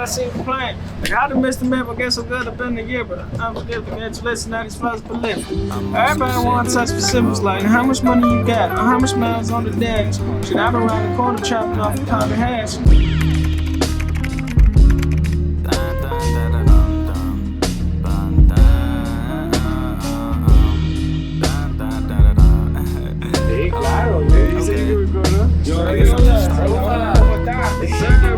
I see him complain. Like, how did Mr. Maple get so good up in the year, but I'm still congratulations, now these fellas believe. Everybody want to touch specifics, like how much money you got, or how much miles on the dash. Shit, I've been around the corner chopping off a pound of hash.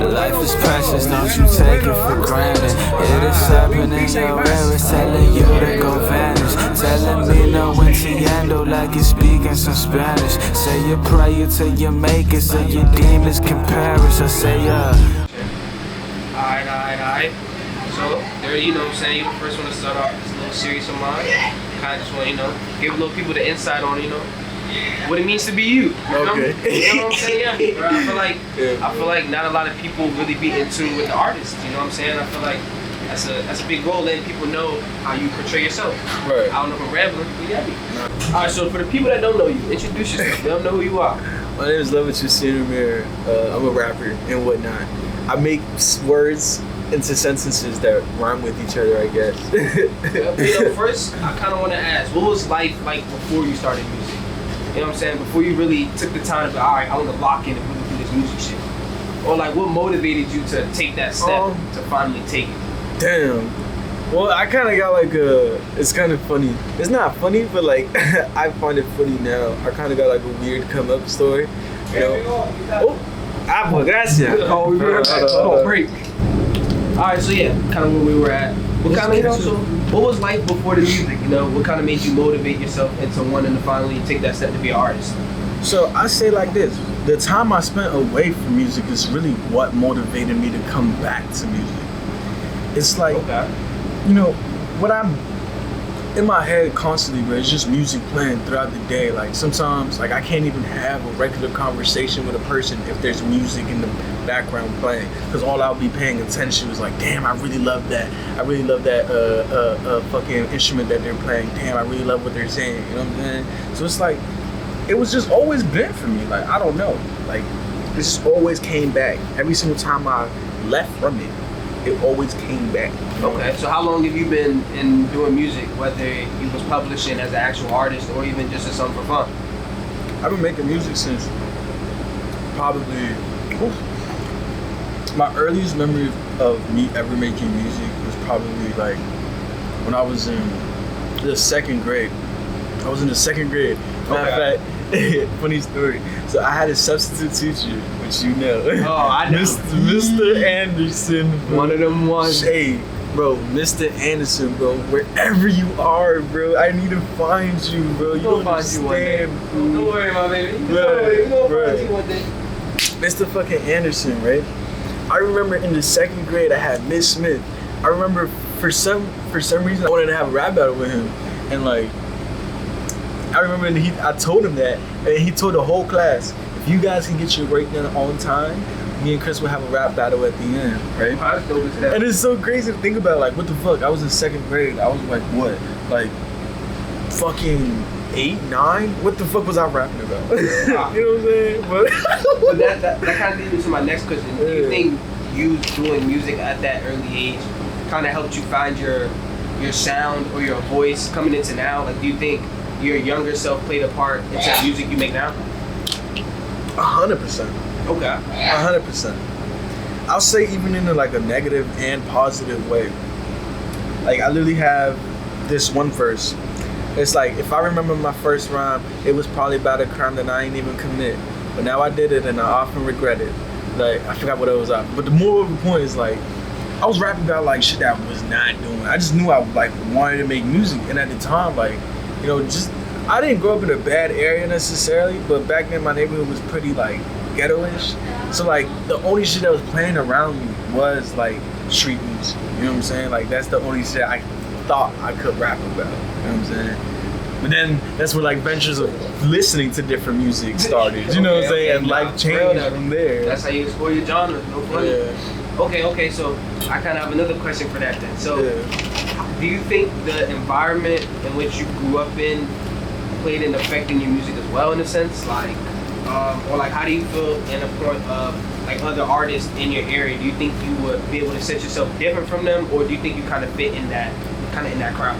Life is precious, don't you take it for granted. It is happening, your air is telling you to go vanish. Telling me no when to handle like you're speaking some Spanish. Say your prayer till you make it so your demons can perish. I say Alright. So, there, you know what I'm saying, you're the first one to start off this little series of mine. Kind of just want to, give a little people the insight on, what it means to be you. Okay. You know what I'm saying? Yeah. I feel like not a lot of people really be in tune with the artist. You know what I'm saying? I feel like that's a big goal, letting people know how you portray yourself. Right. I don't know if I'm rambling, but yeah. Alright, so for the people that don't know you, introduce yourself. Let them know who you are. My name is Levitt Senior. I'm a rapper and whatnot. I make words into sentences that rhyme with each other, I guess. First, I kind of want to ask, what was life like before you started music? You know what I'm saying? Before you really took the time to be, alright, I want to lock in and really do this music shit. Or like, what motivated you to take that step to finally take it? Damn. Well, I kind of got like it's kind of funny. It's not funny, but like, I find it funny now. I kind of got like a weird come up story. You know? Oh, gracias. Oh, we were back. Break. Alright, so yeah, kind of where we were at. What kind of, what was life before the music? What kind of made you motivate yourself into wanting to finally take that step to be an artist? So I say like this: the time I spent away from music is really what motivated me to come back to music. It's like, what I'm in my head constantly, bro, it's just music playing throughout the day. Like sometimes, like I can't even have a regular conversation with a person if there's music in the background playing, because all I'll be paying attention is like, damn, I really love that. I really love that fucking instrument that they're playing. Damn, I really love what they're saying. You know what I'm saying? So it's like, it was just always been for me. Like, I don't know. Like, this just always came back. Every single time I left from it, it always came back. Okay, so how long have you been in doing music, whether you was publishing as an actual artist or even just as something for fun? I've been making music since probably, my earliest memory of me ever making music was probably like when I was in the second grade. I was in the second grade. Matter of fact, funny story. So I had a substitute teacher, which you know. Oh, I know. Mr. Anderson. One of them ones. Hey, bro, Mr. Anderson, bro, wherever you are, bro, I need to find you, bro. You don't understand, bro. Don't worry, my baby. We're gonna find you one day. Mr. fucking Anderson, right? I remember in the second grade I had Miss Smith. I remember for some reason I wanted to have a rap battle with him, and like I remember I told him that, and he told the whole class, if you guys can get your work done on time, me and Chris will have a rap battle at the end, right? And it's so crazy to think about, like, what the fuck? I was in second grade. I was like, what? Like, fucking 8, 9? What the fuck was I rapping about? You know what I'm saying? But that kind of leads me to my next question. Do you think you doing music at that early age kind of helped you find your sound or your voice coming into now? Like, do you think your younger self played a part into the music you make now? 100%. Okay. 100%. I'll say even in like a negative and positive way. Like, I literally have this one verse. It's like, if I remember my first rhyme, it was probably about a crime that I ain't even commit. But now I did it and I often regret it. Like, I forgot what it was about. But the moral of the point is, like, I was rapping about like shit that I was not doing. I just knew I like wanted to make music, and at the time, like, just I didn't grow up in a bad area necessarily, but back then my neighborhood was pretty like ghetto-ish. So like the only shit that was playing around me was like street music. You know what I'm saying? Like, that's the only shit I thought I could rap about. You know what I'm saying? But then that's where like ventures of listening to different music started. You know what I'm saying? And life changed from there. That's how you explore your genre. No funny. Yeah. Okay. So I kind of have another question for that then. So, do you think the environment in which you grew up in played in affecting your music as well, in a sense? Like, or like, how do you feel in a point of like other artists in your area, do you think you would be able to set yourself different from them, or do you think you kind of fit in that crowd?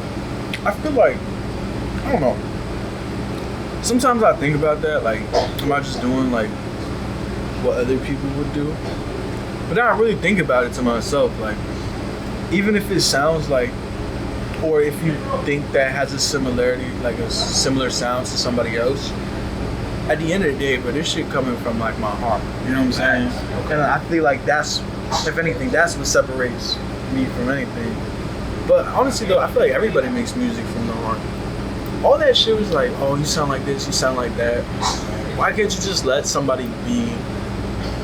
I feel like, I don't know. Sometimes I think about that, like, am I just doing like what other people would do? But then I really think about it to myself, like, even if it sounds like, or if you think that has a similarity, like a similar sound to somebody else, at the end of the day, but this shit coming from like my heart, you know what I'm saying? And I feel like that's, if anything, that's what separates me from anything. But honestly though, I feel like everybody makes music from the heart. All that shit was like, oh, you sound like this, you sound like that. Why can't you just let somebody be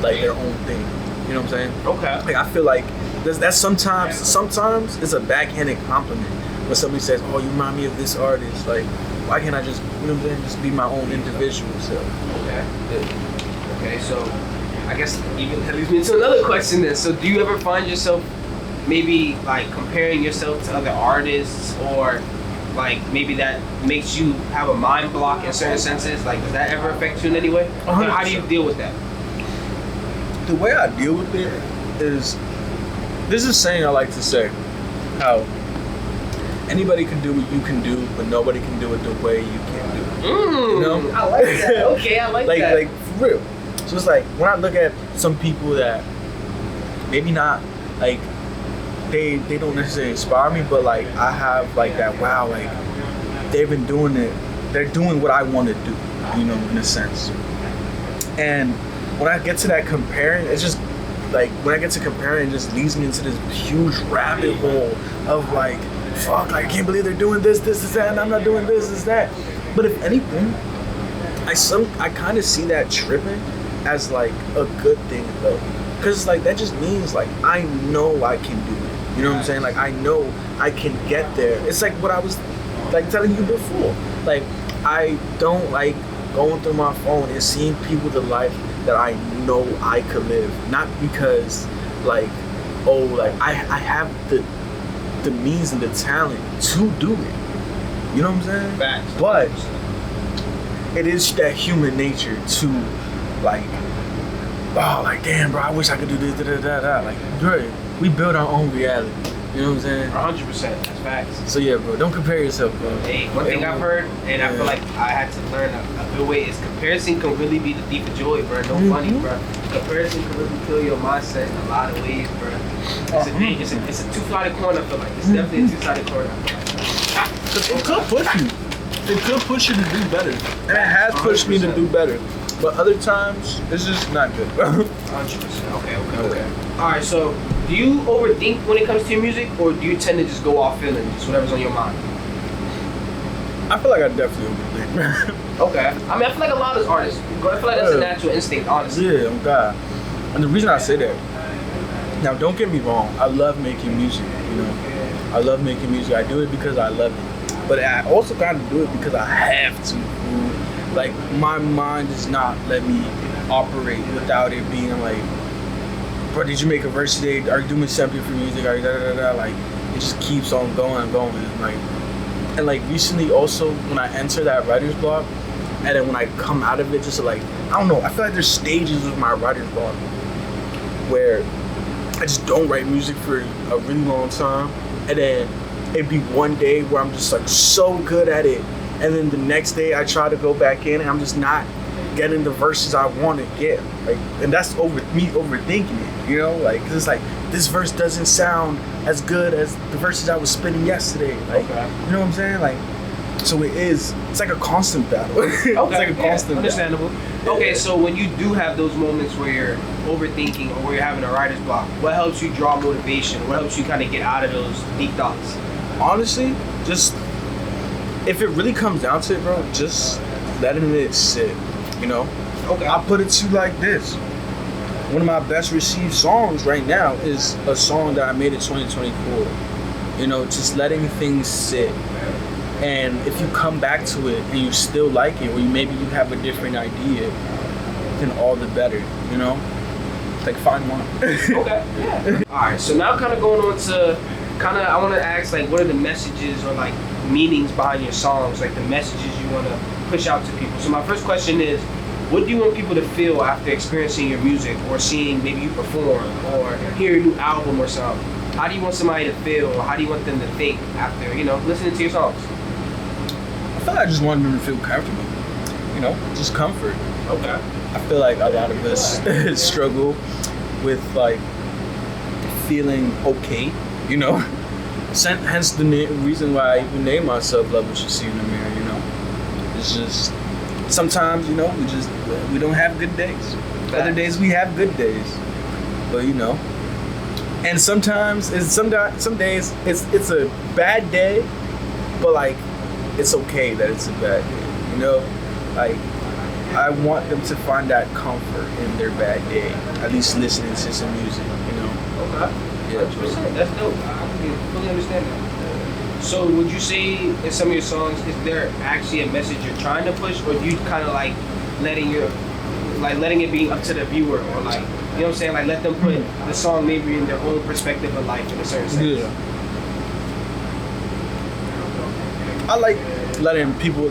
like their own thing? You know what I'm saying? Okay. Like I feel like that's sometimes it's a backhanded compliment when somebody says, oh, you remind me of this artist. Like, why can't I just, you know what I'm saying, just be my own individual self? Okay. Okay, so I guess even that leads me to another question then. So do you ever find yourself maybe like comparing yourself to other artists, or like maybe that makes you have a mind block in certain senses? Like, does that ever affect you in any way? Like, how do you deal with that? The way I deal with it is, this is a saying I like to say, how anybody can do what you can do, but nobody can do it the way you can do it. You know? I like that. Okay, I like that. Like for real. So it's like when I look at some people that maybe not like they don't necessarily inspire me, but like I have like that, wow, like they've been doing it. They're doing what I want to do, you know, in a sense. And when I get to that comparing, it's just like when I get to comparing, it just leads me into this huge rabbit hole of like, fuck, like, I can't believe they're doing this, that, and I'm not doing this, that. But if anything, I kind of see that tripping as like a good thing though, because like that just means like I know I can do it. You know what I'm saying? Like I know I can get there. It's like what I was like telling you before. Like I don't like going through my phone and seeing people the life that I know I could live. Not because like, oh, like I have the means and the talent to do it. You know what I'm saying? Facts. But it is that human nature to like, oh, like damn, bro, I wish I could do this, da da da da. Like, bro, we build our own reality. You know what I'm saying? 100%. That's facts. So yeah, bro, don't compare yourself, bro. Hey, one thing I've heard, and I feel like I had to learn a good way, is comparison can really be the thief of joy, bro. No funny, bro. Comparison can really kill your mindset in a lot of ways, bro. It's a two-sided coin, I feel like. It's definitely a two-sided coin. It could push you. It could push you to do better. And it has pushed me to do better. But other times, it's just not good, bro. 100%. Okay. Alright, so do you overthink when it comes to your music, or do you tend to just go off feeling, just whatever's on your mind? I feel like I definitely overthink. Okay. I mean, I feel like a lot of artists, I feel like that's a natural instinct, honestly. Yeah, oh God. And the reason I say that, now don't get me wrong, I love making music, you know. I love making music. I do it because I love it. But I also kind of do it because I have to. Like, my mind does not let me operate without it being like, bro, did you make a verse today? Are you doing something for music? Are you da da da da? Like, it just keeps on going and going. Like, and like recently also, when I enter that writer's block, and then when I come out of it, just like, I don't know, I feel like there's stages of my writer's block where I just don't write music for a really long time, and then it'd be one day where I'm just like so good at it, and then the next day I try to go back in and I'm just not getting the verses I want to get. Like, and that's me overthinking it, you know? Like, 'cause it's like, this verse doesn't sound as good as the verses I was spitting yesterday. Like, you know what I'm saying? Like, so it's like a constant battle. Okay, It's like a constant understandable. battle. Okay, so when you do have those moments where you're overthinking or where you're having a writer's block, what helps you draw motivation? What helps you kind of get out of those deep thoughts? Honestly, just, if it really comes down to it, bro, just letting it sit, you know? Okay. I put it to you like this. One of my best received songs right now is a song that I made in 2024. You know, just letting things sit. And if you come back to it and you still like it, or maybe you have a different idea, then all the better, you know? Like, find one. Okay. Yeah. Alright, so now kind of going on to I want to ask, like, what are the messages or like meanings behind your songs, like the messages you want to push out to people? So my first question is, what do you want people to feel after experiencing your music or seeing maybe you perform or hear a new album or something? How do you want somebody to feel, or how do you want them to think after, listening to your songs? I feel like I just want them to feel comfortable. Just comfort. Okay. I feel like a lot of us struggle with like feeling okay, Hence the reason why I even name myself Love What You See in the Mirror, It's just sometimes, we don't have good days. Other days we have good days, but and sometimes some days it's a bad day, but like it's okay that it's a bad day, Like I want them to find that comfort in their bad day, at least listening to some music, Okay. Yeah. 100%. That's dope. I can fully understand that. So would you say in some of your songs, is there actually a message you're trying to push, or do you kind of like letting it be up to the viewer, or like, you know what I'm saying? Like let them put the song maybe in their own perspective of life in a certain sense. Yeah. I like letting people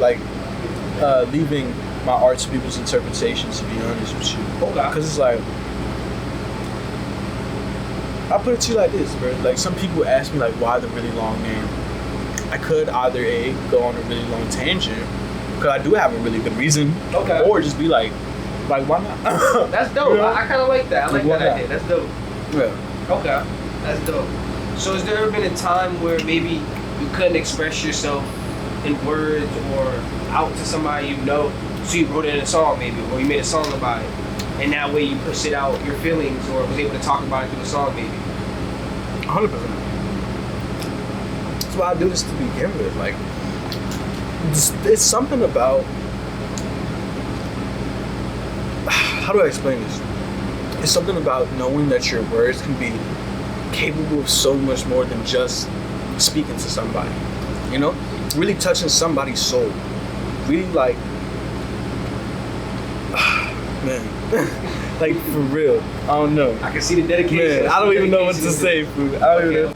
leaving my art to people's interpretations, to be honest with you. Okay. Because it's like, I'll put it to you like this, bro. Like some people ask me like, why the really long name? I could either go on a really long tangent, because I do have a really good reason. Okay. Or just be like why not? That's dope. I kind of like that. I like that idea. That's dope. Yeah. Okay. That's dope. So has there ever been a time where maybe you couldn't express yourself in words or out to somebody so you wrote it in a song maybe, or you made a song about it, and that way you pushed it out, your feelings, or was able to talk about it through a song maybe? 100%. That's why I do this to begin with. Like, it's something about, how do I explain this? It's something about knowing that your words can be capable of so much more than just speaking to somebody, really touching somebody's soul, really like, man, like for real. I don't know. I can see the dedication. Man, I don't even know what to say, food. I don't even know.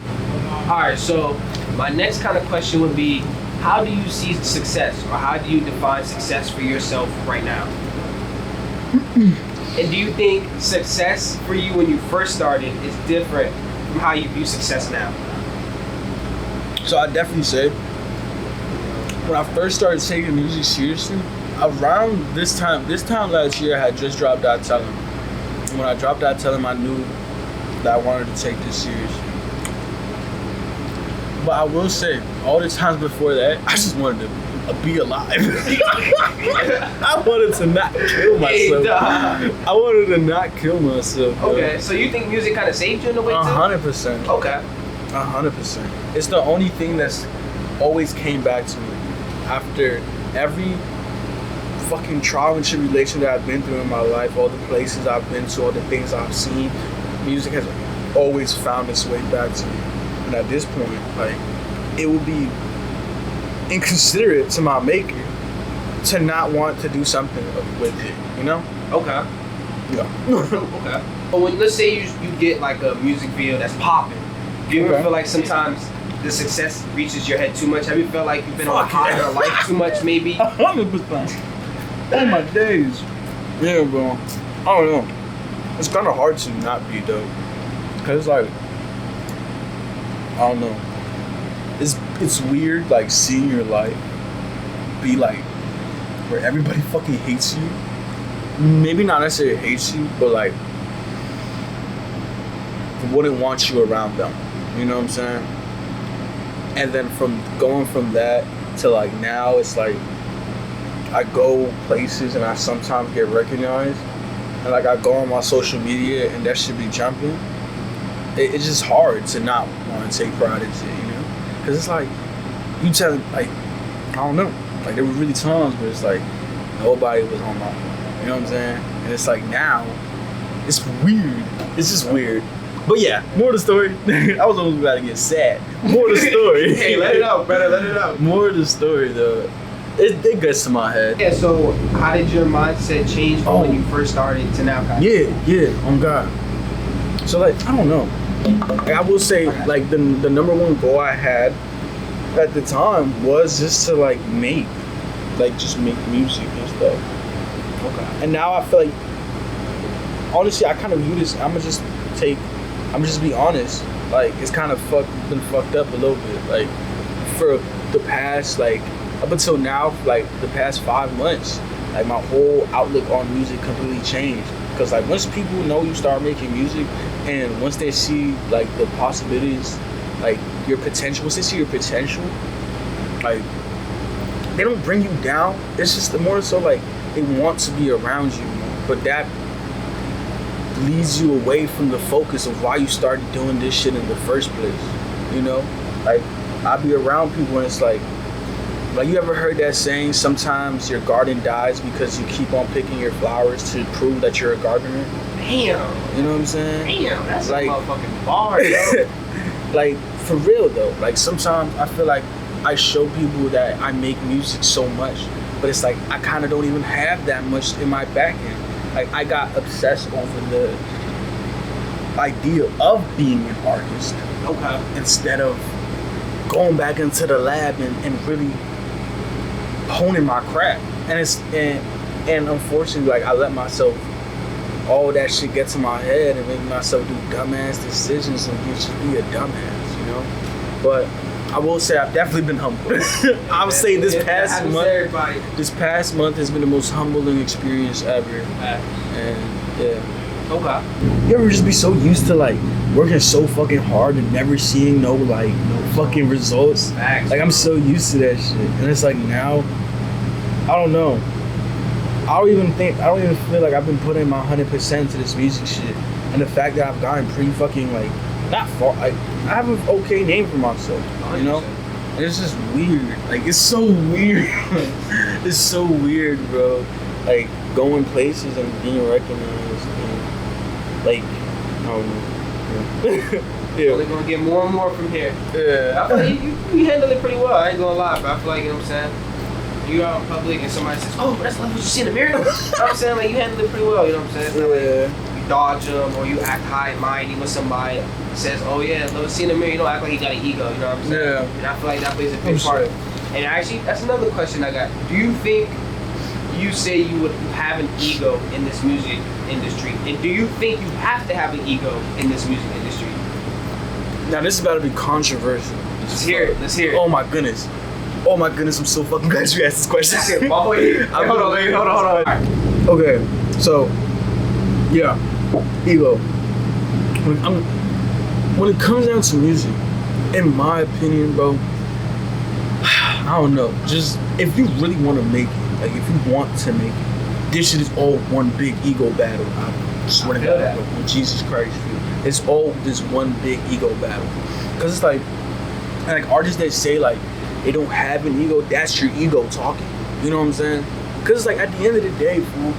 All right, so my next kind of question would be, how do you see success, or how do you define success for yourself right now? And do you think success for you when you first started is different from how you view success now? So I definitely say, when I first started taking music seriously, around this time last year, I had just dropped Out Tell 'Em. And when I dropped Out Tell 'Em, I knew that I wanted to take this seriously. But I will say, all the times before that, I just wanted to be alive. I wanted to not kill myself. I wanted to not kill myself. Bro. Okay, so you think music kind of saved you in a way too? 100%. Okay. 100%. It's the only thing that's always came back to me after every fucking trial and tribulation that I've been through in my life, all the places I've been to, all the things I've seen. Music has always found its way back to me. And at this point, like, it would be inconsiderate to my maker to not want to do something with it, Okay. Yeah. Okay. But when, let's say you get like a music video that's popping, do you ever feel like sometimes the success reaches your head too much? Have you felt like you've been on a high of life too much maybe? 100%. Oh my days. Yeah, bro. I don't know. It's kind of hard to not be dope. Cause like, I don't know. It's weird like seeing your life be like where everybody fucking hates you. Maybe not necessarily hates you, but like wouldn't want you around them. You know what I'm saying? And then going from that to like now, it's like I go places and I sometimes get recognized, and like I go on my social media and that should be jumping. It's just hard to not want to take pride in it, because it's like you tell, like, I don't know, like there were really times where it's like nobody was on my phone, you know what I'm saying? And it's like now it's weird. It's just weird. But yeah, more of the story. I was almost about to get sad. More of the story. Hey, let it out, brother. Let it out. More of the story, though. It gets to my head. Yeah, so how did your mindset change from when you first started to now? Yeah, on God. So, like, I don't know. Like, I will say, like, the number one goal I had at the time was just to, like, just make music and stuff. Okay. And now I feel like, honestly, I kind of view this. I'm just be honest. Like, it's kind of been fucked up a little bit. Like, for the past, like, up until now, like the past 5 months, like my whole outlook on music completely changed. Because like once people know you start making music, and once they see like the possibilities, like your potential, once they see your potential, like they don't bring you down. It's just more so like they want to be around you, but that leads you away from the focus of why you started doing this shit in the first place. You know, like I be around people and it's like you ever heard that saying, sometimes your garden dies because you keep on picking your flowers to prove that you're a gardener? Damn. You know what I'm saying? Damn, that's like, a motherfucking bar, yo. Like, for real though, like sometimes I feel like I show people that I make music so much, but it's like I kind of don't even have that much in my back end. Like I got obsessed over the idea of being an artist. Okay. Instead of going back into the lab and really honing my craft. And unfortunately, like I let myself, all that shit get to my head and make myself do dumbass decisions and just be a dumbass, you know? But I will say I've definitely been humbled. I would say this past month has been the most humbling experience ever. And yeah. Okay. You ever just be so used to like working so fucking hard and never seeing no fucking results? Facts. Like I'm so used to that shit. And it's like now, I don't know. I don't even feel like I've been putting my 100% to this music shit. And the fact that I've gotten pretty fucking like, not far, like I have an okay name for myself, you know? And it's just weird. Like it's so weird. It's so weird, bro. Like going places and being recognized and like, I don't know. Yeah. Only gonna get more and more from here. Yeah. I feel like you handle it pretty well. I ain't gonna lie, but I feel like, you know what I'm saying? You're out in public and somebody says, "Oh, that's like what you see in the mirror." You know what I'm saying? Like you handle it pretty well. You know what I'm saying? It's not like you dodge them or you act high and mighty when somebody says, "Oh yeah, let's see in the mirror." You don't act like you got an ego. You know what I'm saying? Yeah. And I feel like that plays a big part. And actually, that's another question I got. Do you think you say you would have an ego in this music industry, and do you think you have to have an ego in this music industry? Now this is about to be controversial. Let's hear it. Let's hear it. Oh my goodness, I'm so fucking glad you asked this question. Hold on. Okay, so yeah, ego. When it comes down to music, in my opinion, bro, I don't know. Just if you really want to make it, like if you want to make it, this shit is all one big ego battle. I swear to God, bro, Jesus Christ, dude. It's all this one big ego battle. Cause it's like artists that say like they don't have an ego, that's your ego talking. You know what I'm saying? Cause it's like at the end of the day, fool.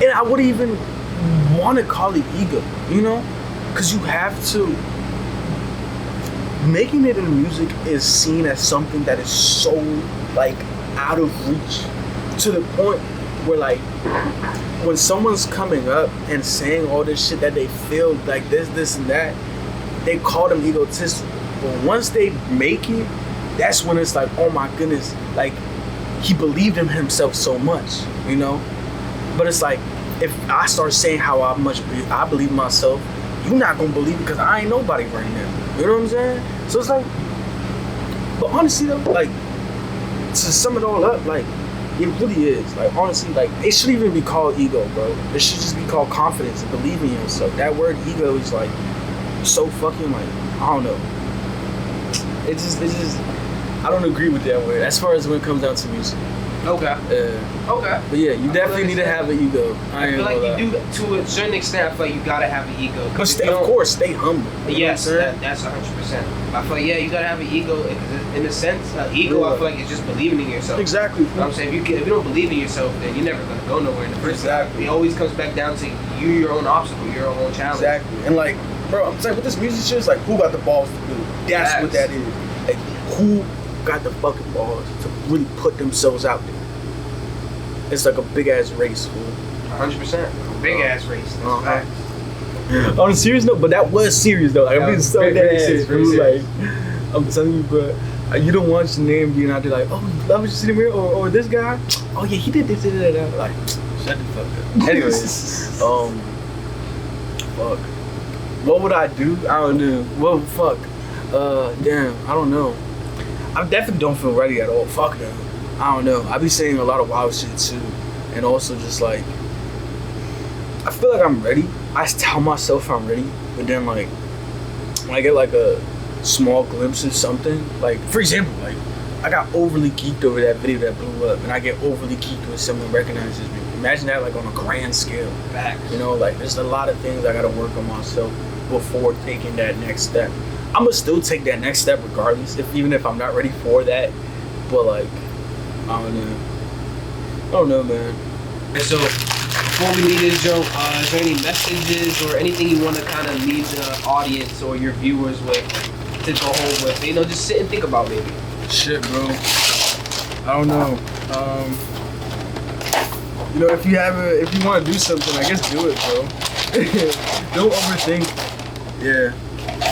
And I wouldn't even want to call it ego, you know? Cause you have to. Making it in music is seen as something that is so like out of reach, to the point where like when someone's coming up and saying all this shit that they feel like this and that, they call them egotistical. But once they make it, that's when it's like, oh my goodness, like he believed in himself so much, you know? But it's like, if I start saying how much I believe in myself, you're not gonna believe it because I ain't nobody right now. You know what I'm saying? So it's like, but honestly though, like, to sum it all up, like, it really is. Like, honestly, like, it shouldn't even be called ego, bro. It should just be called confidence and believing in yourself. That word ego is like, so fucking like, I don't know. It's just, I don't agree with that word as far as when it comes down to music. Okay. Okay. But yeah, you definitely need to have an ego. I feel like you do, to a certain extent, I feel like you gotta have an ego. But of course, stay humble. Yes, that's 100%. I feel like, yeah, you gotta have an ego. In a sense, ego, I feel like it's just believing in yourself. Exactly. You know what I'm saying? If you don't believe in yourself, then you're never gonna go nowhere in the first place. It always comes back down to you, your own obstacle, your own challenge. Exactly. And like, bro, I'm saying with this music shit, it's like, who got the balls to do it? That's what that is. Like, who got the fucking balls to really put themselves out there? It's like a big ass race, fool. 100%. Big ass race. That's facts. On a serious note, but that was serious though. Like, I'm being so dead serious. Like, I'm telling you, bro. You don't want your name being out there like, oh, love what you see in the mirror, or this guy. Oh yeah, he did this, that. Like, shut the fuck up. Anyways, fuck. What would I do? I don't know. Well, fuck. Damn, I don't know. I definitely don't feel ready at all. Fuck no. I don't know. I be saying a lot of wild shit too, and also just like, I feel like I'm ready. I tell myself I'm ready, but then like, when I get like a small glimpse of something, like for example, like I got overly geeked over that video that blew up, and I get overly geeked when someone recognizes me. Imagine that like on a grand scale. Back. You know, like there's a lot of things I gotta work on myself before taking that next step. I'm gonna still take that next step regardless, even if I'm not ready for that. But like, I don't know, man. And so, before we leave this, Joe, is there any messages or anything you want to kind of leave the audience or your viewers with to go home with? You know, just sit and think about maybe. Shit, bro. I don't know. You know, if you want to do something, I guess do it, bro. Don't overthink. Yeah.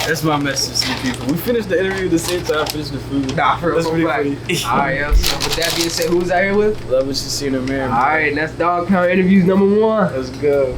That's my message to the people. We finished the interview at the same time I finished the food. Nah, for real. That's pretty funny. Alright, yo. So with that being said, who's out here with? Love what you see in the mirror. Alright, that's DogPound Interviews #1. Let's go.